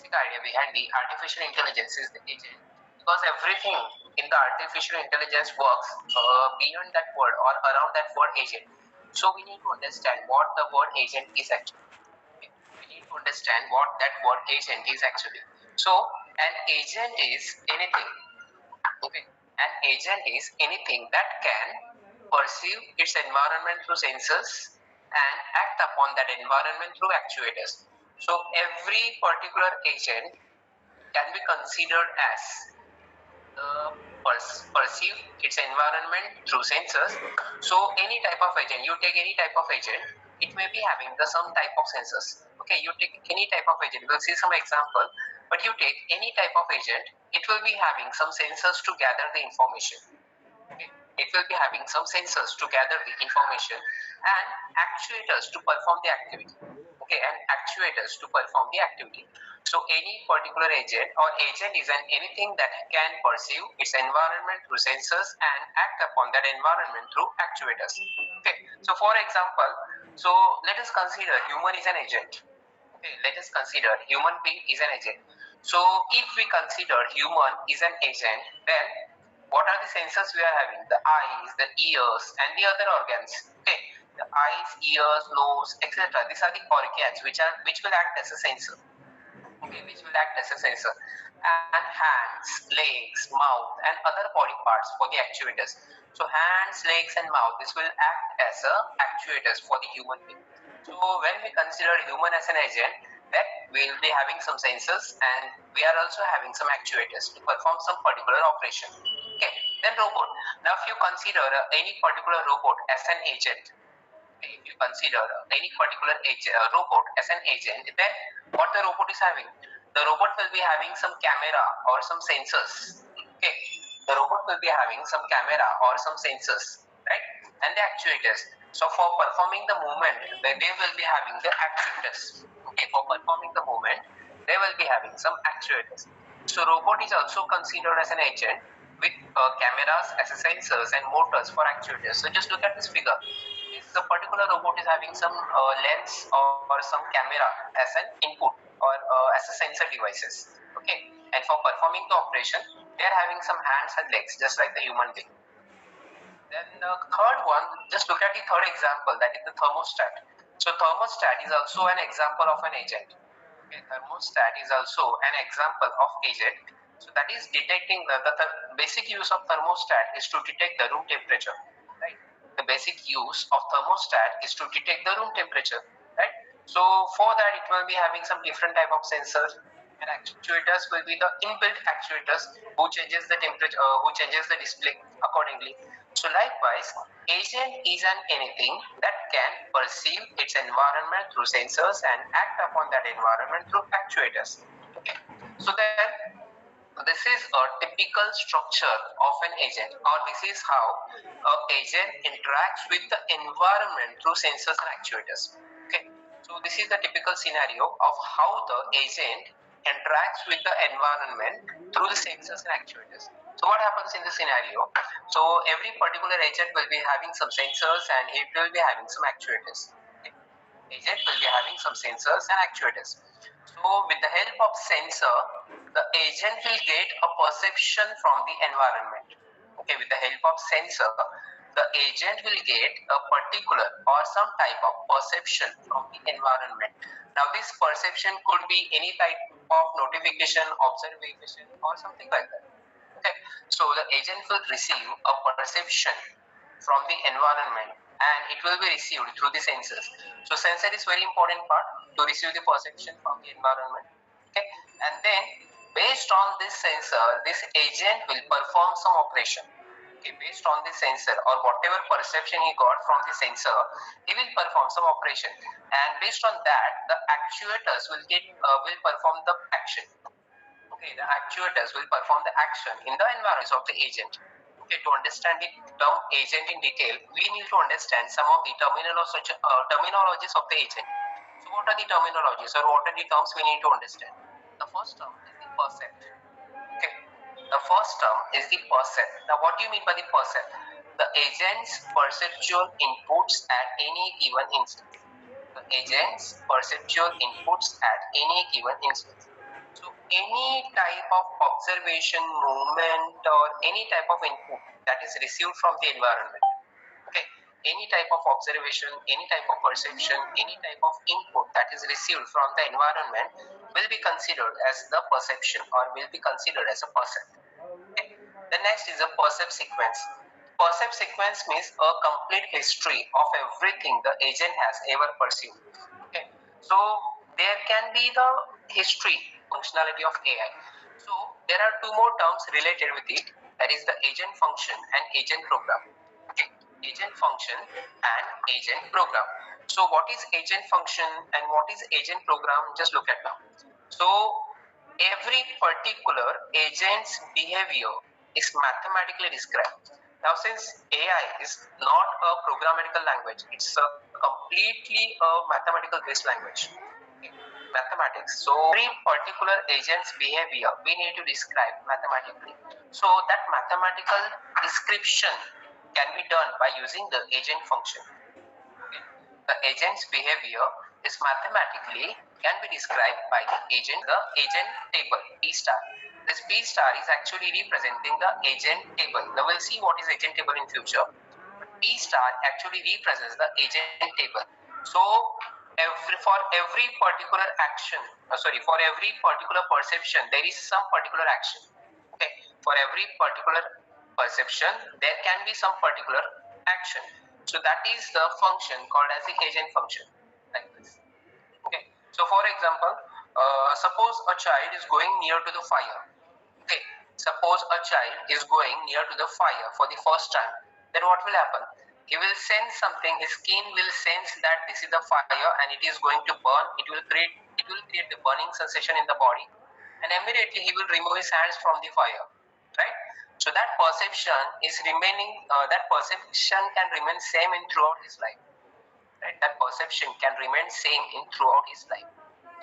basic idea behind the artificial intelligence is the agent, because everything in the artificial intelligence works beyond that word or around that word agent. So we need to understand what the word agent is actually. We need to understand what that word agent is actually. So an agent is anything. Okay, an agent is anything that can perceive its environment through sensors and act upon that environment through actuators. So every particular agent can be considered as perceive its environment through sensors. So any type of agent, you take any type of agent, it may be having the some type of sensors. Okay, you take any type of agent, we'll see some example, but you take any type of agent, it will be having some sensors to gather the information. Okay, it will be having some sensors to gather the information and actuators to perform the activity. Okay, and actuators to perform the activity. So any particular agent or agent is anything that can perceive its environment through sensors and act upon that environment through actuators. Okay, so for example, so let us consider human is an agent. Okay, let us consider human being is an agent. So if we consider human is an agent, then what are the sensors we are having? The eyes, the ears, and the other organs. Okay, the eyes, ears, nose, etc. These are the organs which will act as a sensor. Okay, which will act as a sensor. And hands, legs, mouth, and other body parts for the actuators. So hands, legs, and mouth, this will act as a actuators for the human being. So when we consider human as an agent, then we will be having some sensors and we are also having some actuators to perform some particular operation. Okay, then robot. Now if you consider any particular robot as an agent, if you consider any particular robot as an agent, then what the robot is having? The robot will be having some camera or some sensors. Okay, the robot will be having some camera or some sensors, right? And the actuators. So for performing the movement, they will be having the actuators. Okay, for performing the movement, they will be having some actuators. So robot is also considered as an agent with cameras as a sensors and motors for actuators. So just look at this figure. This particular robot is having some lens or some camera as an input or as a sensor devices. Okay, and for performing the operation, they are having some hands and legs just like the human being. Then the third one, just look at the third example, that is the thermostat. So thermostat is also an example of an agent. Okay, thermostat is also an example of agent. So that is detecting the basic use of thermostat is to detect the room temperature, right? The basic use of thermostat is to detect the room temperature, right? So for that, it will be having some different type of sensors, and actuators will be the inbuilt actuators who changes the temperature, who changes the display accordingly. So likewise, agent is an anything that can perceive its environment through sensors and act upon that environment through actuators. Okay. So then this is a typical structure of an agent, or this is how an agent interacts with the environment through sensors and actuators. Okay, so this is the typical scenario of how the agent interacts with the environment through the sensors and actuators. So what happens in this scenario? So every particular agent will be having some sensors and it will be having some actuators. Okay. Agent will be having some sensors and actuators. So with the help of sensor, the agent will get a perception from the environment. Okay, with the help of sensor, the agent will get a particular or some type of perception from the environment. Now this perception could be any type of notification, observation, or something like that. Okay, so the agent will receive a perception from the environment and it will be received through the sensors. So sensor is very important part to receive the perception from the environment. Okay, and then based on this sensor, this agent will perform some operation. Okay, based on the sensor or whatever perception he got from the sensor, he will perform some operation, and based on that, the actuators will perform the action. Okay, the actuators will perform the action in the environment of the agent. Okay, to understand the term agent in detail, we need to understand some of the terminologies of the agent. So what are the terminologies or what are the terms we need to understand? The first term is the percept. Okay, the first term is the percept. Now what do you mean by the percept? The agent's perceptual inputs at any given instance. The agent's perceptual inputs at any given instance. So any type of observation, movement, or any type of input that is received from the environment, okay, any type of observation, any type of perception, any type of input that is received from the environment will be considered as the perception or will be considered as a percept. Okay. The next is a percept sequence. Percept sequence means a complete history of everything the agent has ever perceived. Okay. So there can be the history functionality of AI. So there are two more terms related with it, that is the agent function and agent program. Okay. Agent function and agent program. So what is agent function and what is agent program? Just look at now. So every particular agent's behavior is mathematically described. Now, since AI is not a programmatical language, it's a completely a mathematical based language. Okay. Mathematics. So every particular agent's behavior we need to describe mathematically. So that mathematical description can be done by using the agent function. Okay. The agent's behavior is mathematically can be described by the agent table P star. This P star is actually representing the agent table. Now we'll see what is agent table in future. P star actually represents the agent table. So for every particular action, for every particular perception, there is some particular action. Okay, for every particular perception, there can be some particular action. So that is the function called as the agent function, like this. Okay, so for example, suppose a child is going near to the fire. Okay, suppose a child is going near to the fire for the first time. Then what will happen? He will sense something. His skin will sense that this is the fire and it is going to burn. It will create the burning sensation in the body, and immediately he will remove his hands from the fire. Right. So that perception is remaining. That perception can remain same in throughout his life. Right. That perception can remain same in throughout his life.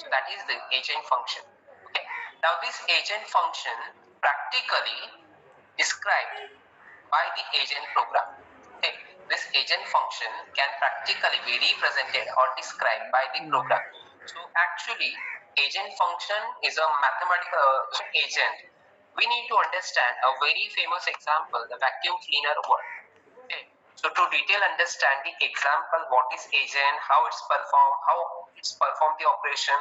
So that is the agent function. Okay. Now this agent function practically described by the agent program. Okay. This agent function can practically be represented or described by the program. So actually, agent function is a mathematical agent. We need to understand a very famous example, the vacuum cleaner word. Okay. So to detail understand the example, what is agent, how it's perform the operation,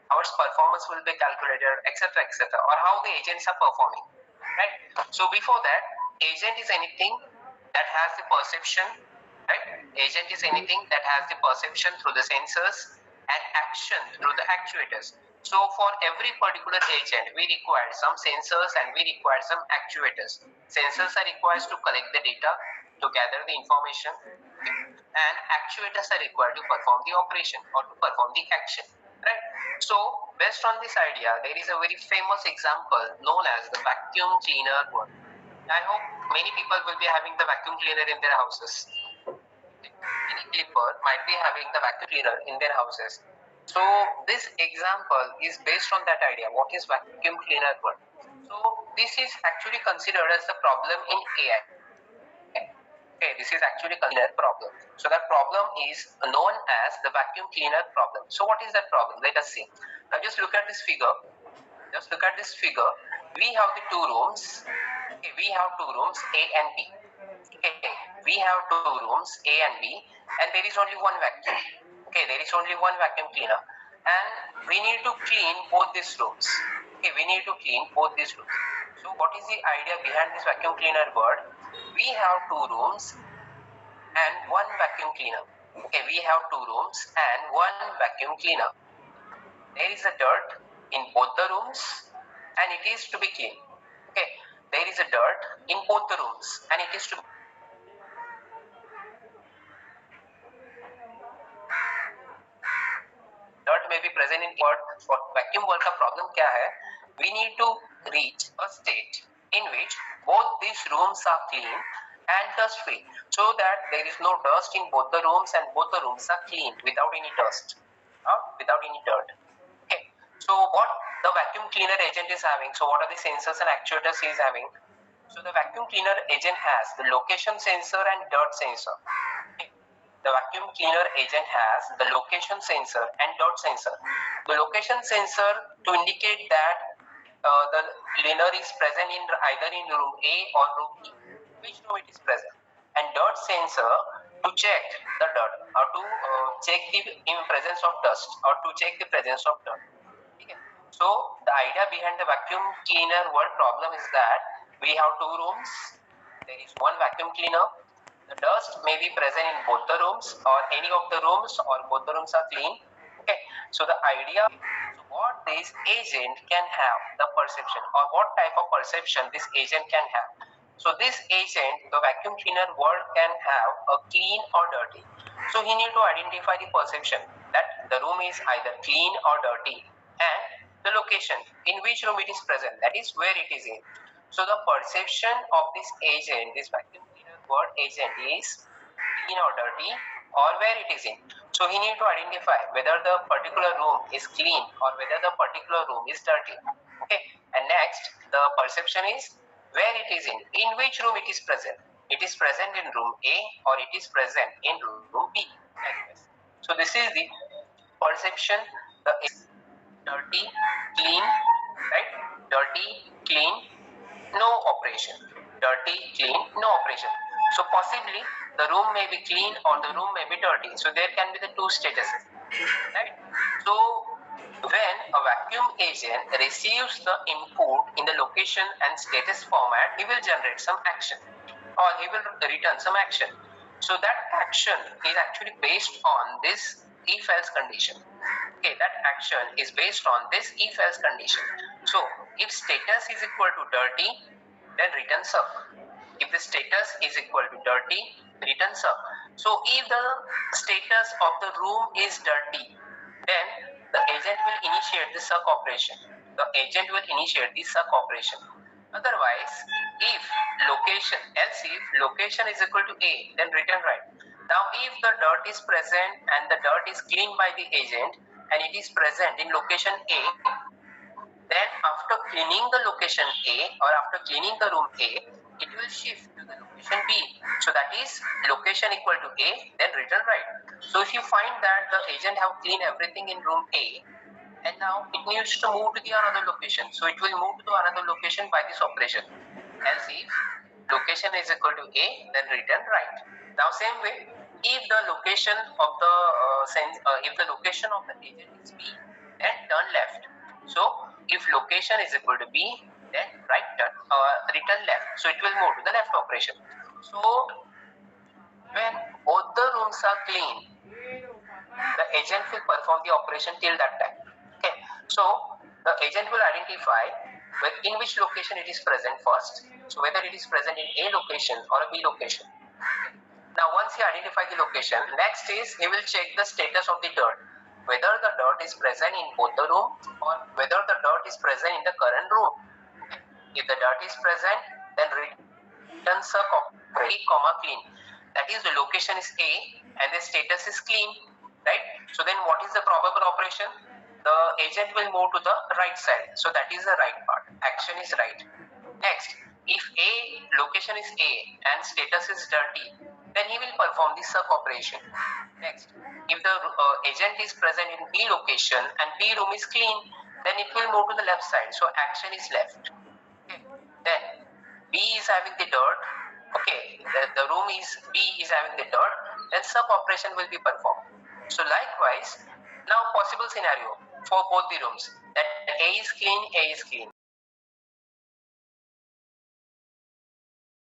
how its performance will be calculated, etc., or how the agents are performing. Right. So before that, agent is anything that has the perception. Right. Agent is anything that has the perception through the sensors and action through the actuators. So for every particular agent, we require some sensors and we require some actuators. Sensors are required to collect the data, to gather the information, and actuators are required to perform the operation or to perform the action. Right. So based on this idea, there is a very famous example known as the vacuum cleaner word. I hope many people will be having the vacuum cleaner in their houses. Many people might be having the vacuum cleaner in their houses. So this example is based on that idea. What is vacuum cleaner word? So this is actually considered as the problem in AI. Okay, this is actually considered problem. So that problem is known as the vacuum cleaner problem. So what is that problem? Let us see. Now just look at this figure. Just look at this figure. We have the two rooms. Okay, we have two rooms A and B. Okay, we have two rooms A and B, and there is only one vacuum. Okay, there is only one vacuum cleaner, and we need to clean both these rooms. Okay, we need to clean both these rooms. So what is the idea behind this vacuum cleaner word? We have two rooms and one vacuum cleaner. Okay, we have two rooms and one vacuum cleaner. There is a dirt in both the rooms and it is to be cleaned. Okay, there is a dirt in both the rooms and it is to be dirt may be present in vacuum world का problem क्या है? We need to reach a state in which both these rooms are clean and dust free, so that there is no dust in both the rooms and both the rooms are clean without any dust, without any dirt. Okay. So what the vacuum cleaner agent is having? So what are the sensors and actuators he is having? So the vacuum cleaner agent has the location sensor and dirt sensor. Okay. The vacuum cleaner agent has the location sensor and dirt sensor. The location sensor to indicate that the cleaner is present in either in room A or room B, which room it is present, and dirt sensor to check the dirt or to check the presence of dust or to check the presence of dirt. Okay. So the idea behind the vacuum cleaner word problem is that we have two rooms. There is one vacuum cleaner. The dust may be present in both the rooms or any of the rooms or both the rooms are clean. Okay. So the idea, so what this agent can have the perception or what type of perception this agent can have. So this agent, the vacuum cleaner word can have a clean or dirty. So he need to identify the perception that the room is either clean or dirty and the location in which room it is present, that is where it is in. So the perception of this agent, this vacuum cleaner word agent is clean or dirty or where it is in. So he need to identify whether the particular room is clean or whether the particular room is dirty. Okay. And next, the perception is where it is in which room it is present. It is present in room A or it is present in room B. Like this. So this is the perception. The dirty, clean, right? Dirty, clean, no operation. Dirty, clean, no operation. So possibly the room may be clean or the room may be dirty. So there can be the two statuses, right? So when a vacuum agent receives the input in the location and status format, he will generate some action or he will return some action. So that action is actually based on this if-else condition. Okay, that action is based on this if-else condition. So if status is equal to dirty, then return sub. If the status is equal to dirty, return sub. So if the status of the room is dirty, then the agent will initiate the suck operation. The agent will initiate the suck operation. Otherwise, if location is equal to A, then return right. Now, if the dirt is present and the dirt is cleaned by the agent and it is present in location A, then after cleaning the location A or after cleaning the room A, it will shift to the location B. So that is location equal to A, then return right. So if you find that the agent have cleaned everything in room A, and now it needs to move to the another location. So it will move to another location by this operation. Else if location is equal to A, then return right. Now same way, if the location of the agent is B, then turn left. So if location is equal to B, then return left. So it will move to the left operation. So when both the rooms are clean, the agent will perform the operation till that time. Okay. So the agent will identify in which location it is present first. So whether it is present in A location or a B location. Now once he identifies the location, next is he will check the status of the dirt. Whether the dirt is present in both the room or whether the dirt is present in the current room. If the dirt is present, then return suck operate, clean. That is the location is A and the status is clean, right? So then what is the probable operation? The agent will move to the right side. So that is the right part. Action is right. Next, if A location is A and status is dirty, then he will perform the suck operation. Next, if the agent is present in B location and B room is clean, then it will move to the left side. So action is left. Okay. Then B is having the dirt. Okay, the room is B is having the dirt. Then suck operation will be performed. So likewise, now possible scenario for both the rooms that A is clean, A is clean.